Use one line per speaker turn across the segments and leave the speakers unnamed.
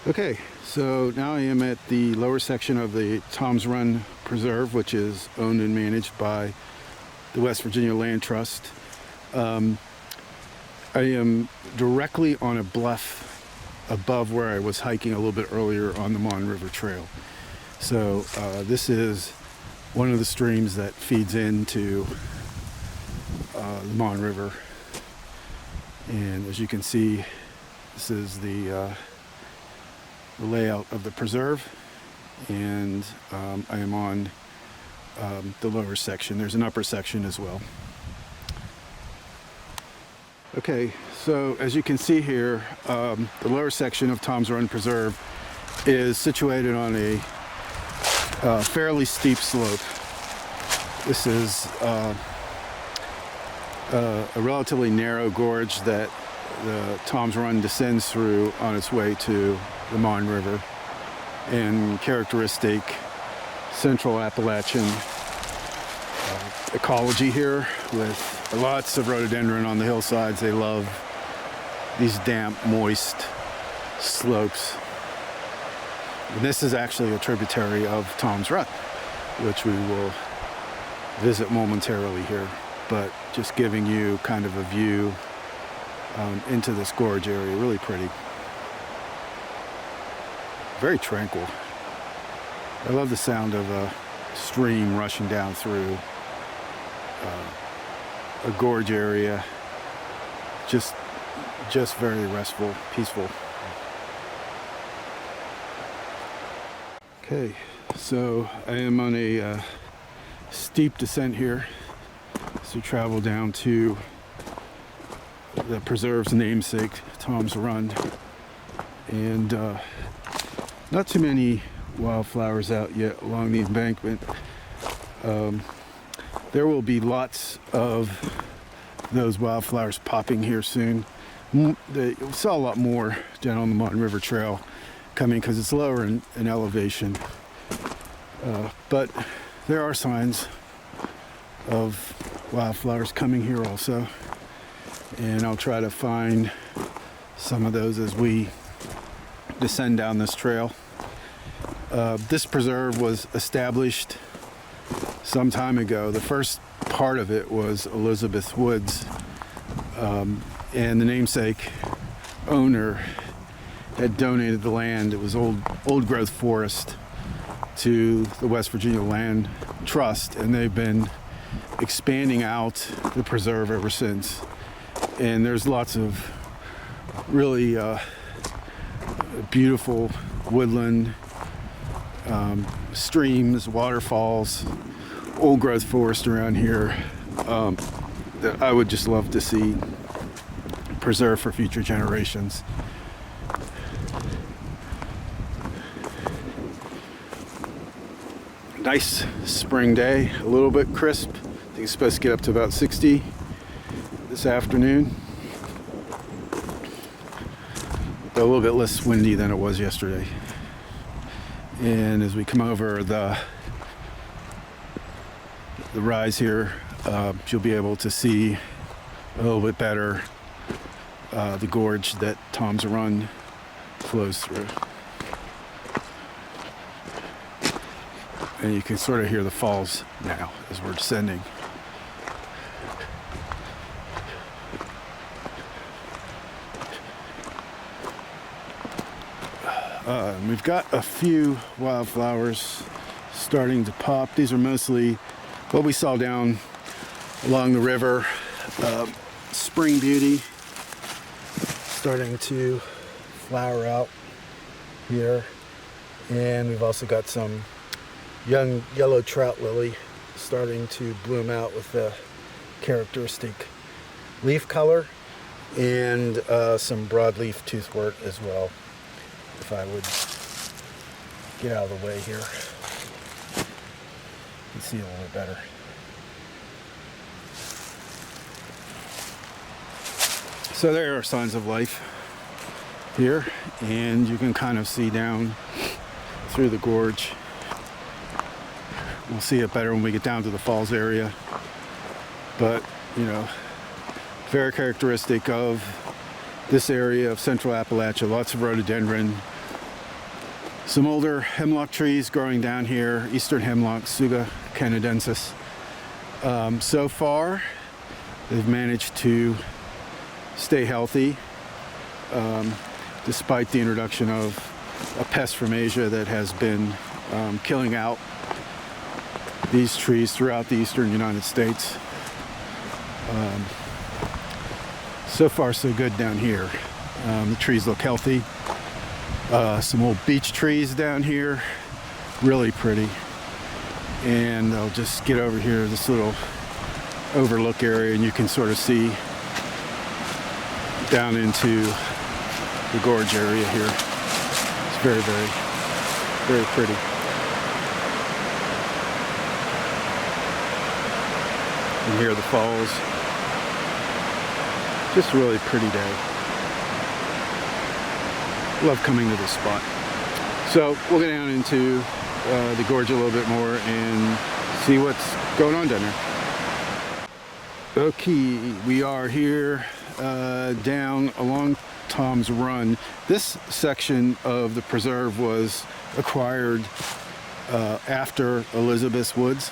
Okay, so now I am at the lower section of the Tom's Run Preserve, which is owned and managed by the West Virginia Land Trust. I am directly on a bluff above where I was hiking a little bit earlier on the Mon River Trail. So this is one of the streams that feeds into the Mon River. And as you can see, this is the layout of the preserve, and I am on the lower section. There's an upper section as well. Okay, so as you can see here, the lower section of Tom's Run Preserve is situated on a fairly steep slope. This is a relatively narrow gorge that the Tom's Run descends through on its way to the Mon River, and characteristic Central Appalachian ecology here with lots of rhododendron on the hillsides. They love these damp, moist slopes. And this is actually a tributary of Tom's Run, which we will visit momentarily here, but just giving you kind of a view into this gorge area. Really pretty. Very tranquil. I love the sound of a stream rushing down through a gorge area. Just very restful, peaceful. Okay, so I am on a steep descent here to travel down to the preserve's namesake, Tom's Run, and not too many wildflowers out yet along the embankment. There will be lots of those wildflowers popping here soon. We saw a lot more down on the Mon River Trail coming because it's lower in elevation. But there are signs of wildflowers coming here also. And I'll try to find some of those as we descend down this trail. This preserve was established some time ago. The first part of it was Elizabeth Woods, and the namesake owner had donated the land. It was old growth forest to the West Virginia Land Trust, and they've been expanding out the preserve ever since. And there's lots of really beautiful woodland, streams, waterfalls, old growth forest around here that I would just love to see preserved for future generations. Nice spring day, a little bit crisp. I think it's supposed to get up to about 60 this afternoon. A little bit less windy than it was yesterday. And as we come over the rise here, you'll be able to see a little bit better the gorge that Tom's Run flows through. And you can sort of hear the falls now as we're descending. We've got a few wildflowers starting to pop. These are mostly what we saw down along the river. Spring beauty starting to flower out here. And we've also got some young yellow trout lily starting to bloom out with the characteristic leaf color, and some broadleaf toothwort as well. If I would get out of the way here, you can see a little bit better. So there are signs of life here, and you can kind of see down through the gorge. We'll see it better when we get down to the falls area, but you know, very characteristic of this area of Central Appalachia. Lots of rhododendron, Some older hemlock trees growing down here, eastern hemlock, Tsuga canadensis. So far, they've managed to stay healthy, despite the introduction of a pest from Asia that has been killing out these trees throughout the eastern United States. So far, so good down here. The trees look healthy. Some old beech trees down here, really pretty. And I'll just get over here to this little overlook area, and you can sort of see down into the gorge area here. It's very, very, very pretty. And here are the falls. Just a really pretty day. Love coming to this spot. So we'll get down into the gorge a little bit more and see what's going on down there. Okay, we are here down along Tom's Run. This section of the preserve was acquired after Elizabeth's Woods.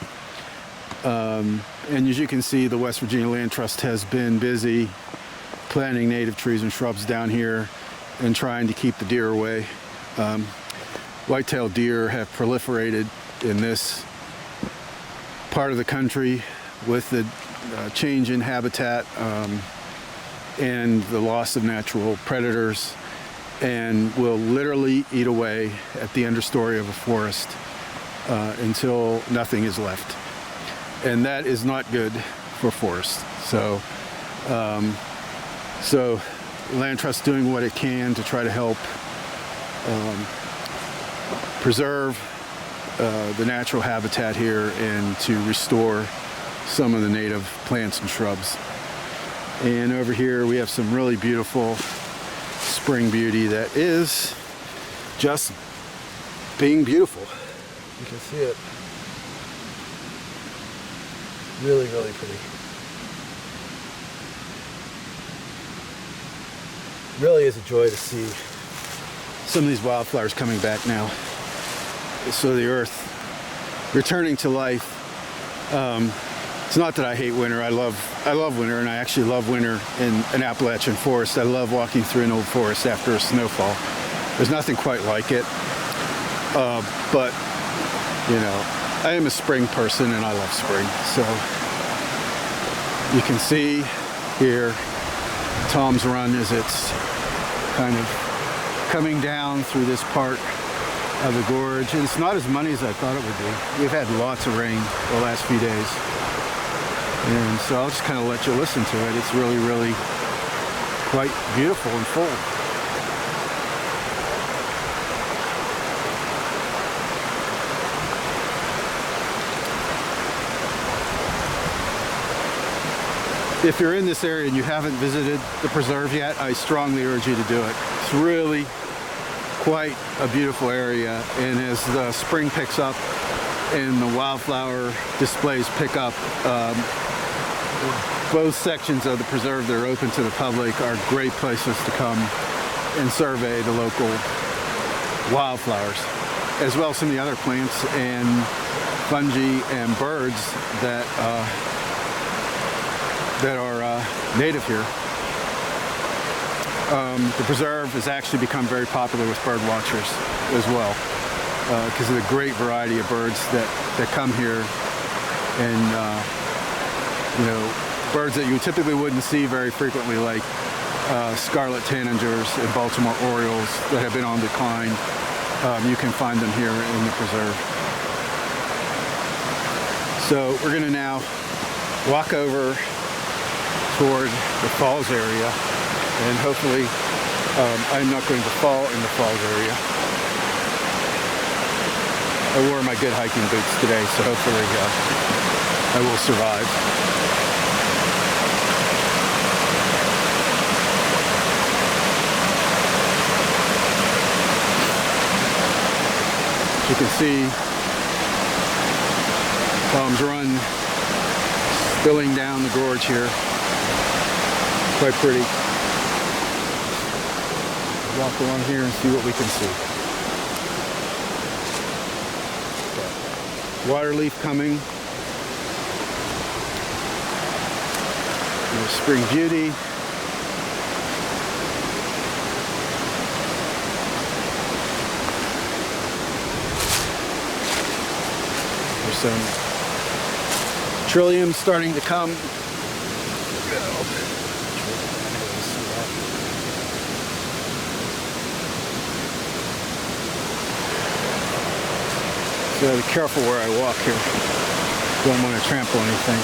And as you can see, the West Virginia Land Trust has been busy planting native trees and shrubs down here and trying to keep the deer away. White-tailed deer have proliferated in this part of the country with the change in habitat and the loss of natural predators, and will literally eat away at the understory of a forest until nothing is left. And that is not good for forests. So Land Trust doing what it can to try to help preserve the natural habitat here and to restore some of the native plants and shrubs. And over here we have some really beautiful spring beauty that is just being beautiful. You can see it. Really, really pretty. Really is a joy to see some of these wildflowers coming back now. So the earth returning to life. It's not that I hate winter. I love winter, and I actually love winter in an Appalachian forest. I love walking through an old forest after a snowfall. There's nothing quite like it. But you know, I am a spring person, and I love spring. So you can see here Tom's Run as it's kind of coming down through this part of the gorge, and it's not as muddy as I thought it would be. We've had lots of rain the last few days, and so I'll just kind of let you listen to it. It's really, really quite beautiful and full. If you're in this area and you haven't visited the preserve yet, I strongly urge you to do it. It's really quite a beautiful area, and as the spring picks up and the wildflower displays pick up, both sections of the preserve that are open to the public are great places to come and survey the local wildflowers, as well as some of the other plants and fungi and birds that are native here. The preserve has actually become very popular with bird watchers as well, because of the great variety of birds that come here, and you know, birds that you typically wouldn't see very frequently, like scarlet tanagers and Baltimore orioles that have been on decline. You can find them here in the preserve. So we're going to now walk over toward the falls area, and hopefully I'm not going to fall in the falls area. I wore my good hiking boots today, so hopefully I will survive. As you can see, Tom's Run spilling down the gorge here. Quite pretty. Walk along here and see what we can see. water leaf coming. There's spring beauty. There's some trillium starting to come. So be careful where I walk here. Don't want to trample anything.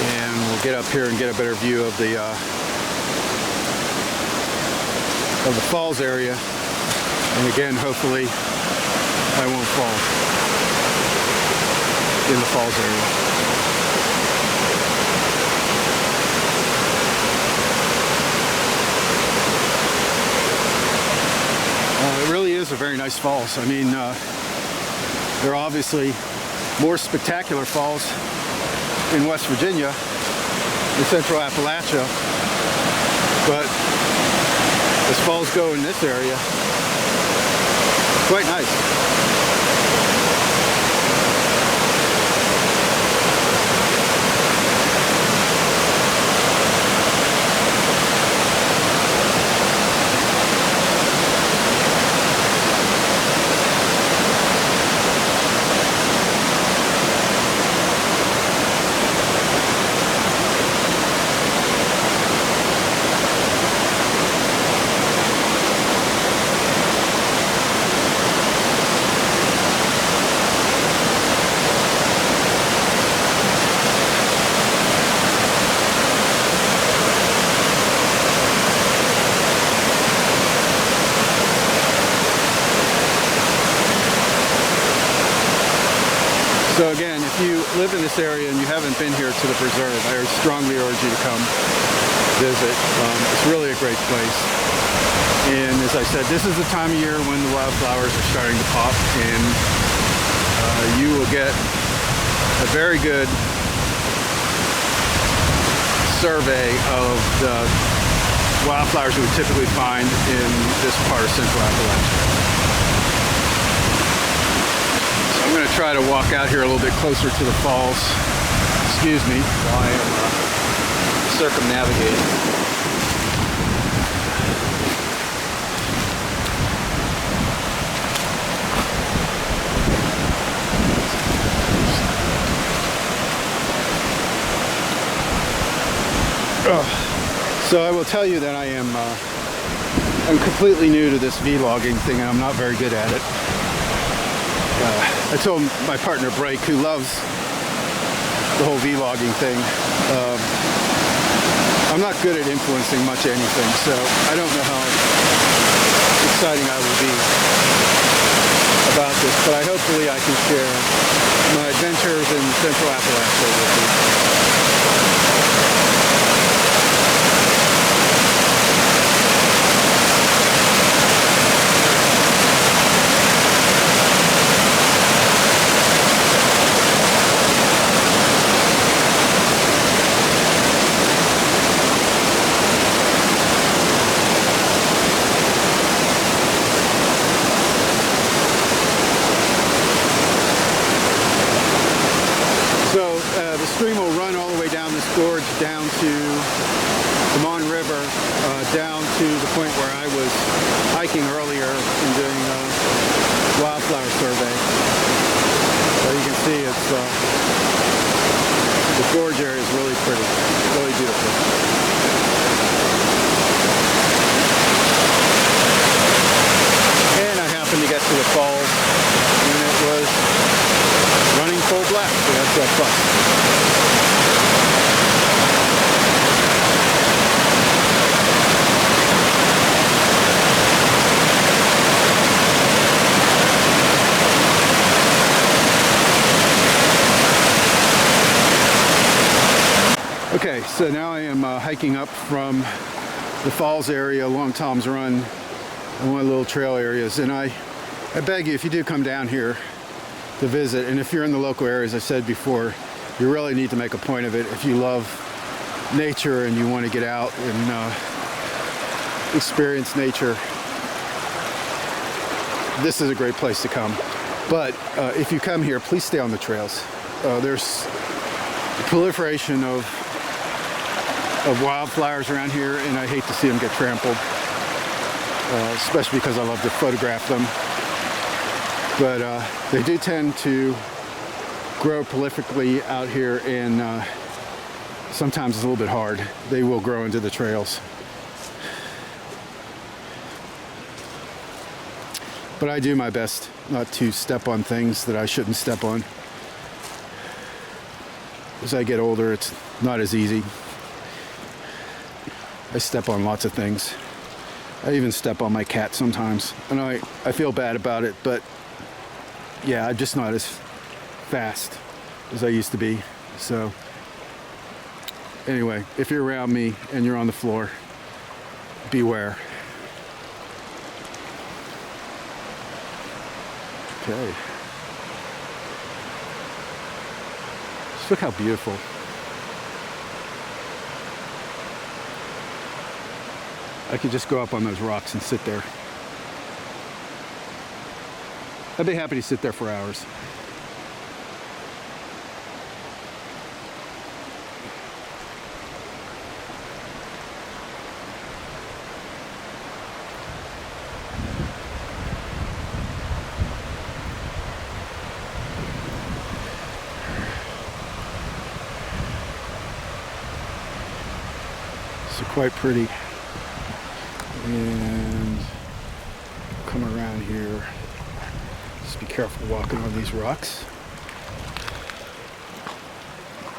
And we'll get up here and get a better view of the falls area. And again, hopefully I won't fall in the falls area. It really is a very nice falls. I mean, there are obviously more spectacular falls in West Virginia, in Central Appalachia, but as falls go in this area, quite nice. So again, if you live in this area and you haven't been here to the preserve, I strongly urge you to come visit. It's really a great place. And as I said, this is the time of year when the wildflowers are starting to pop, and you will get a very good survey of the wildflowers you would typically find in this part of Central Appalachia. I'm going to try to walk out here a little bit closer to the falls. Excuse me while I am circumnavigating. So I will tell you that I'm completely new to this vlogging thing, and I'm not very good at it. I told my partner Brake, who loves the whole vlogging thing, I'm not good at influencing much anything, so I don't know how exciting I will be about this, but hopefully I can share my adventures in Central Appalachia with you. The stream will run all the way down this gorge, down to the Mon River, down to the point where I was hiking earlier and doing a wildflower survey. So you can see it's the gorge area is really pretty, really beautiful. And I happened to get to the falls when it was running full blast, so that's fun. Okay, so now I am hiking up from the falls area along Tom's Run, one of the little trail areas, and I beg you, if you do come down here to visit, and if you're in the local area, as I said before, you really need to make a point of it. If you love nature and you want to get out and experience nature, this is a great place to come. But if you come here, please stay on the trails. There's a proliferation of wildflowers around here, and I hate to see them get trampled, especially because I love to photograph them. But they do tend to grow prolifically out here, and sometimes it's a little bit hard. They will grow into the trails. But I do my best not to step on things that I shouldn't step on. As I get older, it's not as easy. I step on lots of things. I even step on my cat sometimes. And I feel bad about it, but yeah, I'm just not as fast as I used to be. So anyway, if you're around me and you're on the floor, beware. Okay. Just look how beautiful. I could just go up on those rocks and sit there. I'd be happy to sit there for hours. So quite pretty. And come around here. Just be careful walking on these rocks.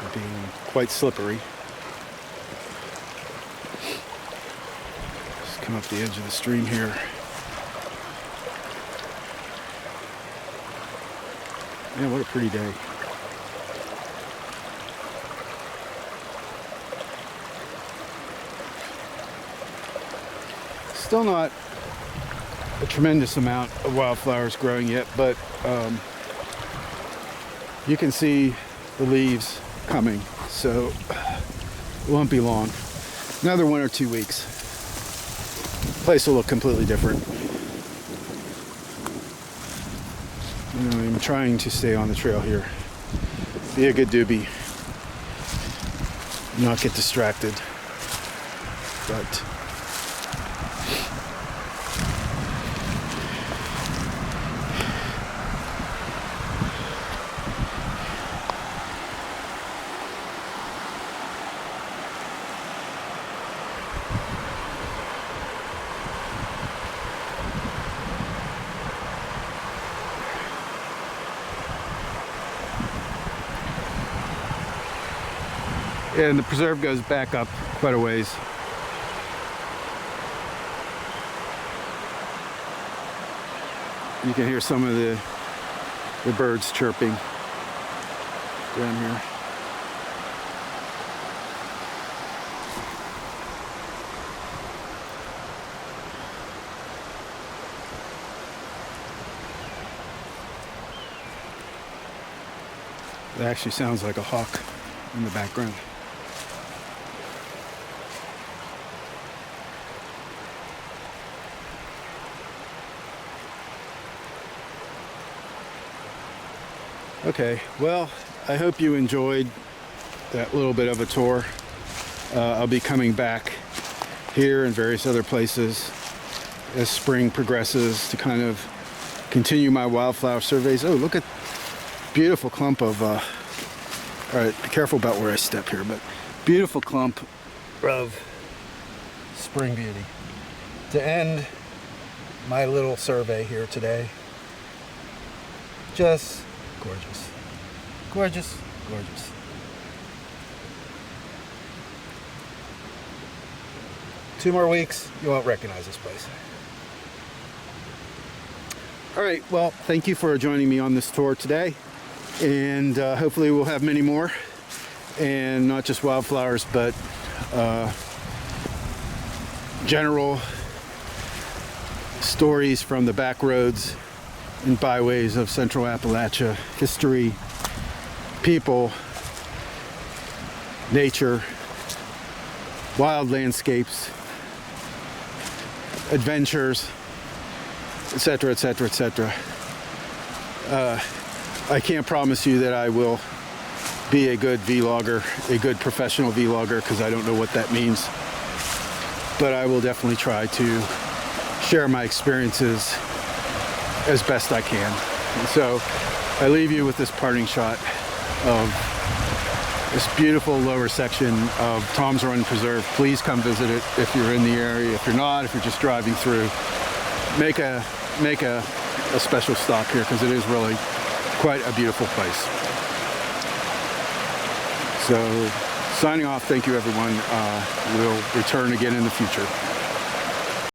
They're being quite slippery. Just come up the edge of the stream here. Man, what a pretty day. Still not a tremendous amount of wildflowers growing yet, but you can see the leaves coming, so it won't be long. Another 1 or 2 weeks. The place will look completely different. You know, I'm trying to stay on the trail here. Be a good doobie. Not get distracted. But and the preserve goes back up quite a ways. You can hear some of the birds chirping down here. It actually sounds like a hawk in the background. Okay, well, I hope you enjoyed that little bit of a tour. I'll be coming back here and various other places as spring progresses to kind of continue my wildflower surveys. Oh, look at beautiful clump of, all right, be careful about where I step here, but beautiful clump of spring beauty. To end my little survey here today, just gorgeous, gorgeous, gorgeous. Two more weeks, you won't recognize this place. All right, well, thank you for joining me on this tour today, and hopefully we'll have many more, and not just wildflowers, but general stories from the back roads and byways of Central Appalachia, history, people, nature, wild landscapes, adventures, etc., etc., etc. I can't promise you that I will be a good vlogger, a good professional vlogger, because I don't know what that means. But I will definitely try to share my experiences as best I can. And so I leave you with this parting shot of this beautiful lower section of Tom's Run Preserve. Please come visit it if you're in the area. If you're not, if you're just driving through, make a special stop here, because it is really quite a beautiful place. So signing off, thank you everyone. We'll return again in the future.